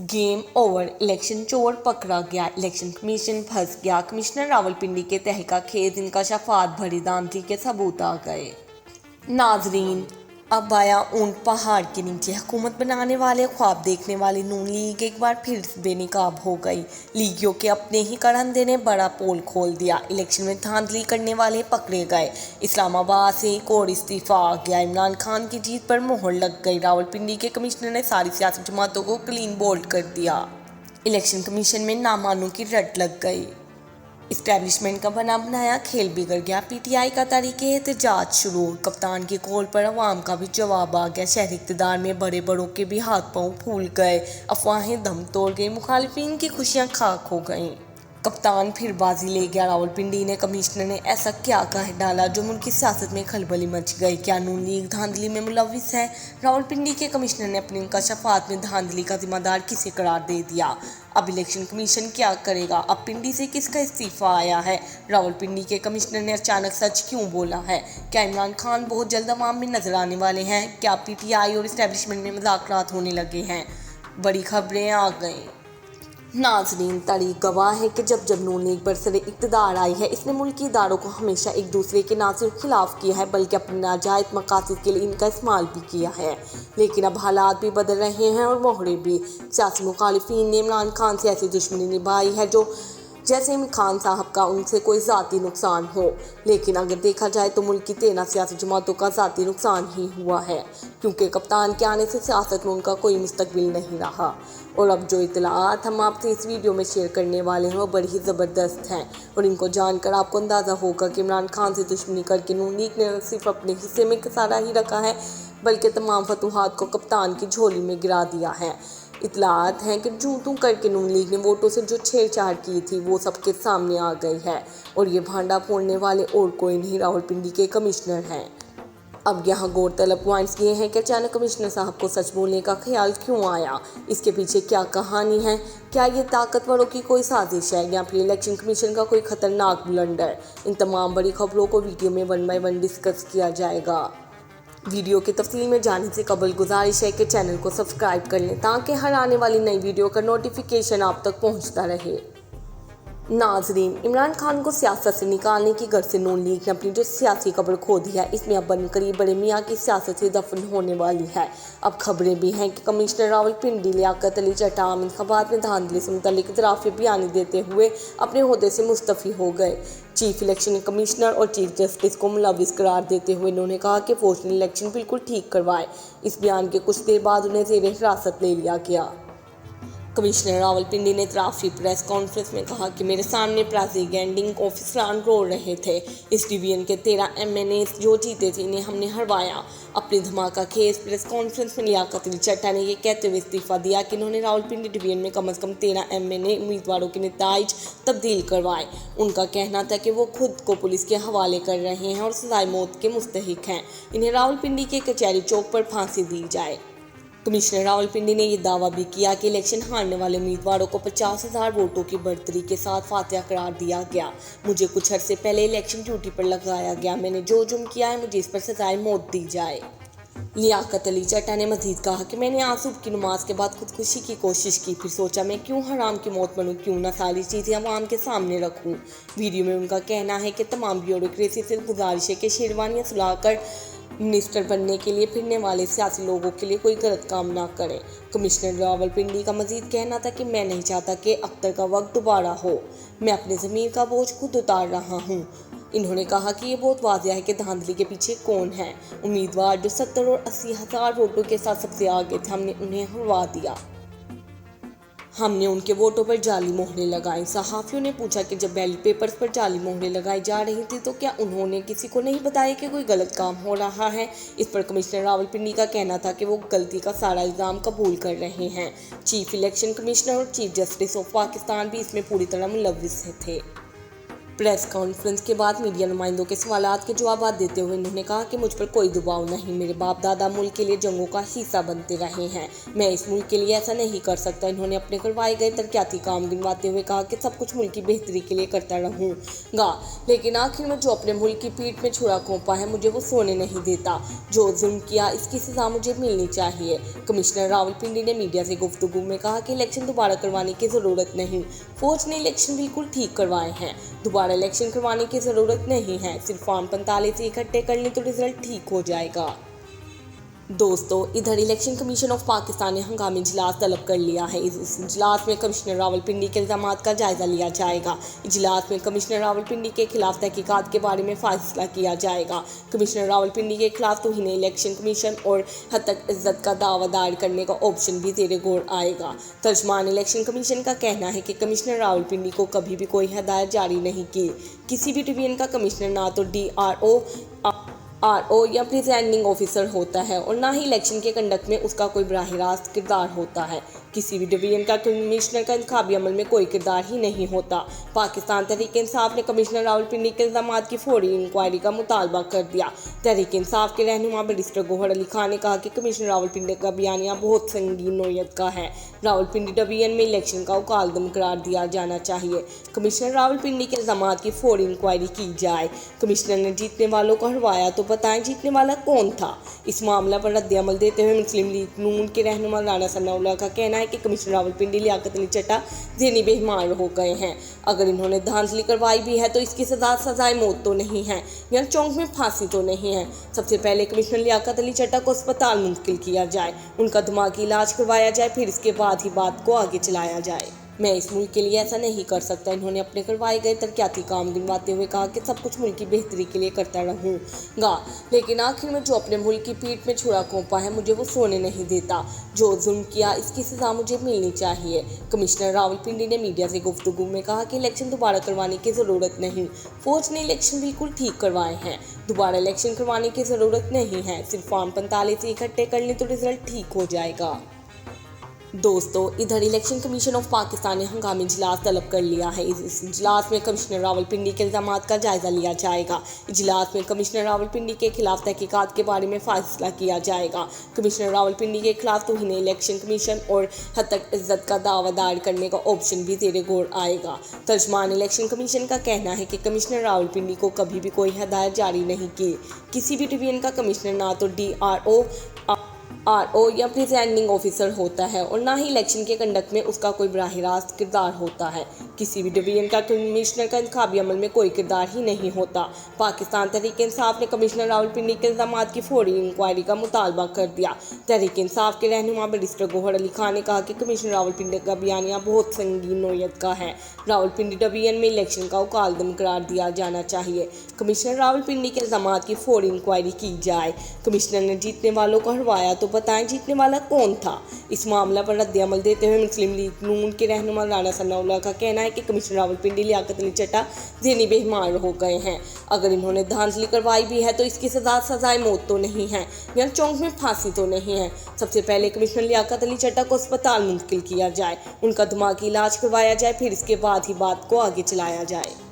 Game over, election चोर पकड़ा गया, इलेक्शन कमीशन फंस गया। कमिश्नर रावलपिंडी के तहकीकात इंकशाफात भरी धांधली के सबूत आ गए। नाजरीन, अब आया ऊंट पहाड़ के नीचे। हुकूमत बनाने वाले ख्वाब देखने वाली नून लीग एक बार फिर बेनकाब हो गई। लीगियों के अपने ही करंदे ने बड़ा पोल खोल दिया। इलेक्शन में धांधली करने वाले पकड़े गए। इस्लामाबाद से एक और इस्तीफा आ गया। इमरान खान की जीत पर मोहर लग गई। रावलपिंडी के कमिश्नर ने सारी सियासी जमातों को क्लीन बोल्ड कर दिया। इलेक्शन कमीशन में नामानों की रट लग गई। इस्टेब्लिशमेंट का बना बनाया खेल बिगड़ गया। पीटीआई का तरीके एहतजाज शुरू। कप्तान की कॉल पर अवाम का भी जवाब आ गया। शहरी इक़्तिदार में बड़े बड़ों के भी हाथ पांव फूल गए। अफवाहें दम तोड़ गई। मुखालिफिन की खुशियां खाक हो गईं। कप्तान फिर बाजी ले गया। रावलपिंडी ने कमिश्नर ने ऐसा क्या कह डाला जो मुल्क की सियासत में खलबली मच गई। क्या नून लीग धांधली में मुलविस है? रावलपिंडी के कमिश्नर ने अपने इंकशाफात में धांधली का जिम्मेदार किसे करार दे दिया? अब इलेक्शन कमीशन क्या करेगा? अब पिंडी से किसका इस्तीफा आया है? रावलपिंडी के कमिश्नर ने अचानक सच क्यों बोला है? क्या इमरान खान बहुत जल्द अवाम में नजर आने वाले हैं? क्या पीटीआई और इस्टेब्लिशमेंट में मुज़ाकरात होने लगे हैं? बड़ी खबरें आ गईं। नाजरीन, तारीख गवाह है कि जब नून लीग बरसरे इक़्तिदार आई है, इसने मुल्की इदारों को हमेशा एक दूसरे के ना सिर्फ खिलाफ किया है बल्कि अपने नाजायज़ मकासद के लिए इनका इस्तेमाल भी किया है। लेकिन अब हालात भी बदल रहे हैं और मोहरे भी। सियासी मुखालिफिन ने इमरान खान से ऐसी दुश्मनी निभाई है जो जैसे इमरान खान साहब का उनसे कोई ज़ाती नुकसान हो। लेकिन अगर देखा जाए तो मुल्क की 13 सियासी जमातों का ज़ाती नुकसान ही हुआ है, क्योंकि कप्तान के आने से सियासत में उनका कोई मुस्तकबिल नहीं रहा। और अब जो इतलात हम आपसे इस वीडियो में शेयर करने वाले हैं वो बड़ी ही ज़बरदस्त हैं, और इनको जानकर आपको अंदाज़ा होगा कि इमरान खान से दुश्मनी करके नून लीग ने न सिर्फ अपने हिस्से में खसारा ही रखा है बल्कि तमाम फतूहात को कप्तान की झोली में गिरा दिया है। इतलात हैं कि जूतों करके नून लीग ने वोटों से जो छेड़छाड़ की थी वो सबके सामने आ गई है, और ये भांडा फोड़ने वाले और कोई नहीं, रावलपिंडी के कमिश्नर हैं। अब यहाँ गौरतलब पॉइंट्स ये हैं कि अचानक कमिश्नर साहब को सच बोलने का ख्याल क्यों आया? इसके पीछे क्या कहानी है? क्या ये ताकतवरों की कोई साजिश है या फिर इलेक्शन कमीशन का कोई खतरनाक ब्लंडर? इन तमाम बड़ी खबरों को वीडियो में 1 बाय 1 डिस्कस किया जाएगा। वीडियो की तफसील में जाने से कबल गुजारिश है कि चैनल को सब्सक्राइब कर लें ताकि हर आने वाली नई वीडियो का नोटिफिकेशन आप तक पहुंचता रहे। नाजरीन, इमरान खान को सियासत से निकालने की गर्ज से नून लीग ने अपनी जो सियासी कब्र खो दी है, इसमें अब बनकरी बड़े मियाँ की सियासत से दफन होने वाली है। अब खबरें भी हैं कि कमिश्नर रावलपिंडी लियाकत अली चट्टा आम इंतखाबात में धांधली से मुतल्लिक इतराफी बयानी देते हुए अपने ओहदे से मुस्तफ़ी हो गए। चीफ इलेक्शन कमिश्नर और चीफ जस्टिस को मुलविस करार देते हुए इन्होंने कहा कि फौज ने इलेक्शन बिल्कुल ठीक करवाए। इस बयान के कुछ देर बाद उन्हें ज़ेरे हिरासत ले लिया गया। कमिश्नर रावलपिंडी ने तराफी प्रेस कॉन्फ्रेंस में कहा कि मेरे सामने प्रेसिडेंटिंग ऑफिसरान रो रहे थे। इस डिवीजन के 13 MNA जो जीते थे इन्हें हमने हरवाया। अपनी धमाका खेज प्रेस कॉन्फ्रेंस में लियाकत अली चट्टा ने यह कहते हुए इस्तीफा दिया कि इन्होंने रावलपिंडी डिवीजन में कम से कम 13 MNA उम्मीदवारों के नताइज तब्दील करवाए। उनका कहना था कि वो खुद को पुलिस के हवाले कर रहे हैं और सजाए मौत के मुस्तहिक हैं। इन्हें रावलपिंडी के कचहरी चौक पर फांसी दी जाए। कमिश्नर रावलपिंडी ने यह दावा भी किया कि इलेक्शन हारने वाले उम्मीदवारों को 50,000 वोटों की बढ़तरी के साथ फातिहा करार दिया गया। मुझे कुछ अरसे पहले इलेक्शन ड्यूटी पर लगाया गया। मैंने जो जुर्म किया है मुझे इस पर सजाए मौत दी जाए। लियाकत अली चट्टा ने मजीद कहा कि मैंने आज सुबह की नमाज के बाद खुदकुशी की कोशिश की, फिर सोचा मैं क्यों हराम की मौत बनूं, क्यों ना सारी चीज़ें अवाम के सामने रखूं। वीडियो में उनका कहना है कि तमाम ब्यूरोक्रेसी से गुजारिश है कि शेरवानियाँ सुलाकर मिनिस्टर बनने के लिए फिरने वाले सियासी लोगों के लिए कोई गलत काम ना करें। कमिश्नर रावलपिंडी का मजीद कहना था कि मैं नहीं चाहता कि अख्तर का वक्त दोबारा हो। मैं अपने ज़मीर का बोझ खुद उतार रहा हूँ। इन्होंने कहा कि ये बहुत वाज़ेह है कि धांधली के पीछे कौन है। उम्मीदवार जो 70 और 80,000 वोटों के साथ सबसे आगे थे, हमने उन्हें हरवा दिया। हमने उनके वोटों पर जाली मोहरें लगाई। सहाफ़ियों ने पूछा कि जब बैलेट पेपर्स पर जाली मोहरें लगाई जा रही थी तो क्या उन्होंने किसी को नहीं बताया कि कोई गलत काम हो रहा है? इस पर कमिश्नर रावलपिंडी का कहना था कि वो गलती का सारा इल्ज़ाम कबूल कर रहे हैं। चीफ इलेक्शन कमिश्नर और चीफ जस्टिस ऑफ पाकिस्तान भी इसमें पूरी तरह मुलविस थे। प्रेस कॉन्फ्रेंस के बाद मीडिया नुमाइंदों के सवालात के जवाब देते हुए उन्होंने कहा कि मुझ पर कोई दबाव नहीं, मेरे बाप दादा मुल्क के लिए जंगों का हिस्सा बनते रहे हैं, मैं इस मुल्क के लिए ऐसा नहीं कर सकता। इन्होंने अपने करवाए गए तरक्याती काम गिनवाते हुए कहा कि सब कुछ मुल्क की बेहतरी के लिए करता रहूँगा, लेकिन आखिर में जो अपने मुल्क की पीठ में छुरा घोंपा है मुझे वो सोने नहीं देता। जो जुल्म किया इसकी सजा मुझे मिलनी चाहिए। कमिश्नर रावलपिंडी ने मीडिया से गुफ्तगू में कहा कि इलेक्शन दोबारा करवाने की ज़रूरत नहीं, फौज ने इलेक्शन बिल्कुल ठीक करवाए हैं, दोबारा इलेक्शन करवाने की ज़रूरत नहीं है, सिर्फ फॉर्म 45 इकट्ठे कर लें तो रिजल्ट ठीक हो जाएगा। दोस्तों, इधर इलेक्शन कमीशन ऑफ पाकिस्तान ने हंगामी इजलास तलब कर लिया है। इस इजलास में कमिश्नर रावलपिंडी के इल्ज़ामात का जायज़ा लिया जाएगा। इजलास में कमिश्नर रावलपिंडी के खिलाफ तहकीकात के बारे में फैसला किया जाएगा। कमिश्नर रावलपिंडी के खिलाफ तौहीन इलेक्शन कमीशन और हतक इज्जत का दावा दायर करने का ऑप्शन भी ज़ेरे गौर आएगा। तर्जमान इलेक्शन कमीशन का कहना है कि कमिश्नर रावलपिंडी को कभी भी कोई हदायत जारी नहीं की। किसी भी डिवीजन का कमिश्नर ना तो DRO या प्रिजाइडिंग ऑफिसर होता है और ना ही इलेक्शन के कंडक्ट में उसका कोई बराह रास्त किरदार होता है। किसी भी डिवीजन का कमिश्नर का इंतखाबी अमल में कोई किरदार ही नहीं होता। पाकिस्तान तहरीक इंसाफ ने कमिश्नर रावलपिंडी के इल्ज़ामात की फौरी इंक्वायरी का मुतालबा कर दिया। तहरीक इंसाफ के रहनुमा बैरिस्टर गौहर अली खान ने कहा कि कमिश्नर रावलपिंडी का बयानिया बहुत संगीन नौयत का है। रावलपिंडी डिवीजन में इलेक्शन का उकालदम करार दिया जाना चाहिए। कमिश्नर रावलपिंडी के इल्ज़ामात की फौरी इंक्वायरी की जाए। कमिश्नर ने जीतने वालों को हरवाया तो बताएं जीतने वाला कौन था। इस मामला पर रद्द अमल देते हुए मुस्लिम लीग नून के रहनुमा राना सनाउल्लाह का कहना है कि कमिश्नर रावलपिंडी लियाकत अली चट्टा ज़हनी बेईमान हो गए हैं। अगर इन्होंने धांधली करवाई भी है तो इसकी सजाए मौत तो नहीं है या चौंक में फांसी तो नहीं है। सबसे पहले कमिश्नर लियाकत अली चट्टा को अस्पताल मुंतकिल किया जाए, उनका दिमागी इलाज करवाया जाए, फिर इसके बाद ही बात को आगे चलाया जाए। मैं इस मुल्क के लिए ऐसा नहीं कर सकता। इन्होंने अपने करवाए गए तरक्याती काम गिनवाते हुए कहा कि सब कुछ मुल्क की बेहतरी के लिए करता रहूँगा, लेकिन आखिर में जो अपने मुल्क की पीठ में छुरा घोंपा है मुझे वो सोने नहीं देता। जो जुल्म किया इसकी सजा मुझे मिलनी चाहिए। कमिश्नर रावलपिंडी ने मीडिया से गुफ्तगू में कहा कि इलेक्शन दोबारा करवाने की ज़रूरत नहीं, फौज ने इलेक्शन बिल्कुल ठीक करवाए हैं, दोबारा इलेक्शन करवाने की ज़रूरत नहीं है, सिर्फ फॉर्म 45 इकट्ठे कर लें तो रिजल्ट ठीक हो जाएगा। दोस्तों, इधर इलेक्शन कमीशन ऑफ पाकिस्तान ने हंगामी इजलास तलब कर लिया है। इस इजलास में कमिश्नर रावलपिंडी के इल्ज़ामात का जायज़ा लिया जाएगा। इजलास में कमिश्नर रावलपिंडी के खिलाफ तहकीकात के बारे में फैसला किया जाएगा। कमिश्नर रावलपिंडी के खिलाफ तौहीन इलेक्शन कमीशन और हतक इज्जत का दावा दायर करने का ऑप्शन भी ज़ेरे गौर आएगा। तर्जमान इलेक्शन कमीशन का कहना है कि कमिश्नर रावलपिंडी को कभी भी कोई हदायत जारी नहीं की। किसी भी डिवीजन का कमिश्नर ना तो DRO या प्रिजाइडिंग ऑफिसर होता है और ना ही इलेक्शन के कंडक्ट में उसका कोई बराह रास्त किरदार होता है। किसी भी डिवीजन का कमिश्नर का इंतखाबी अमल में कोई किरदार ही नहीं होता। पाकिस्तान तहरीक इंसाफ ने कमिश्नर रावलपिंडी के इल्ज़ामात की फौरी इंक्वायरी का मुतालबा कर दिया। तहरीक इंसाफ के रहनुमा बैरिस्टर गौहर अली खान ने कहा कि कमिश्नर रावलपिंडी का बयानिया बहुत संगीन नौयत का है। रावलपिंडी डिवीजन में इलेक्शन का उकालदम करार दिया जाना चाहिए। कमिश्नर रावलपिंडी के इल्ज़ामात की फौरी इंक्वायरी की जाए। कमिश्नर ने जीतने वालों को हरवाया तो बताएं जीतने वाला कौन था। इस मामला पर रद्द अमल देते हुए मुस्लिम लीग नून के रहनुमा राना सनाउल्लाह का कहना है कि कमिश्नर रावलपिंडी लियाकत अली चट्टा ज़हनी बेईमान हो गए हैं। अगर इन्होंने धांधली करवाई भी है तो इसकी सजाए मौत तो नहीं है या चौंक में फांसी तो नहीं है। सबसे पहले कमिश्नर लियाकत अली चट्टा को अस्पताल मुंतकिल किया जाए, उनका दिमागी इलाज करवाया जाए, फिर इसके बाद ही बात को आगे चलाया जाए।